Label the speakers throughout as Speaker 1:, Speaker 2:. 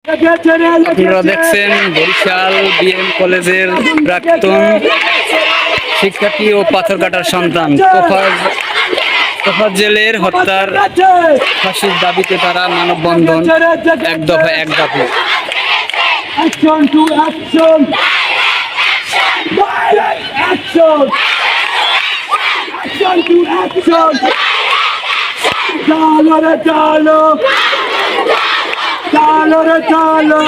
Speaker 1: আপনারা দেখছেন বরিশাল বিএম কলেজের প্রাক্তন শিক্ষার্থী ও পাথরঘাটার সন্তান তোফাজ্জেলের হত্যার ফাঁসির দাবিতে তারা মানববন্ধন এক দফা এক দাবি।
Speaker 2: Action to action! Violent action! Action to action! Chalo re chalo! Chalo re chalo!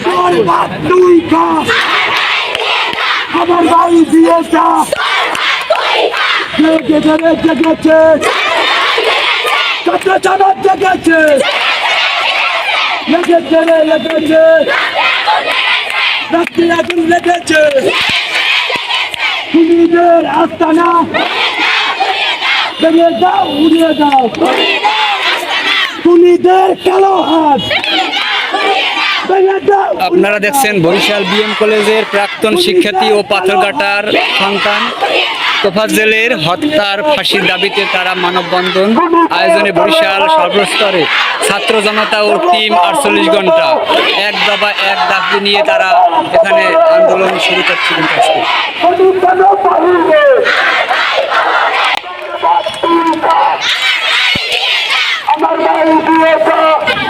Speaker 2: Barbad তুই খা! আমার ভাই দিয়েছা! জেগেছে! ছাত্র সমাজ জেগেছে! লেগেছে রে লেগেছে রাত্রি আগুন লেগেছে খুনিদের আস্তানা ভেঙে দাও উড়িয়ে দাও খুনিদের কালো হাত ভেঙে দাও।
Speaker 1: আপনারা দেখছেন বরিশাল বিএম কলেজের প্রাক্তন শিক্ষার্থী ও পাথরঘাটার সন্তান তোফাজ্জেলের হত্যার ফাঁসির দাবিতে তারা মানববন্ধন আয়োজনে বরিশাল সর্বস্তরে ছাত্র জনতা ও টিম 48 ঘন্টা এক দফা এক দাবি নিয়ে তারা এখানে আন্দোলন শুরু করছিলেন।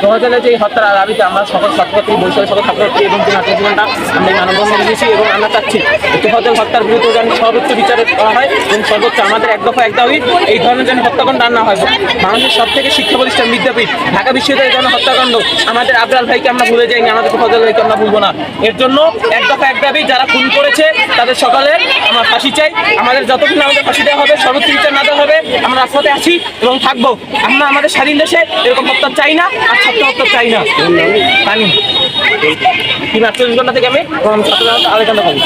Speaker 3: তোফাজ্জেলের যে হত্যার দাবিতে আমরা সকল ছাত্রছাত্রী বরিশালের সকল ছাত্রছাত্রী এবং জীবনটা আমরা এই মানববন্ধন নিয়েছি এবং আমরা চাচ্ছি তোফাজ্জেল হত্যার বিরুদ্ধে যেন সর্বোচ্চ বিচার করা হয় এবং সর্বোচ্চ আমাদের এক দফা এক দাবি এই ধরনের যেন হত্যাকাণ্ড আর না হয়। বাংলাদেশের সব থেকে শিক্ষা প্রতিষ্ঠান বিদ্যাপীঠ ঢাকা বিশ্ববিদ্যালয়ের যেন হত্যাকাণ্ড আমাদের আবরাল ভাইকে আমরা ভুলে যাইনি, আমাদের তোফাজ্জেল ভাইকে আমরা ভুলবো না। এর জন্য এক দফা এক দাবি, যারা খুন করেছে তাদের সকালের আমরা ফাঁসি চাই। আমাদের যতদিন আমাদের ফাঁসি দেওয়া হবে সর্বোচ্চ বিচার না দেওয়া হবে আমরা রাস্তাতে আছি এবং থাকবো। আমরা আমাদের স্বাধীন দেশে এরকম হত্যা চাই না আর ছাত্র হত্যা চাই না। জানি 48 ঘন্টা থেকে আমি ছাত্র আলোচনা করি।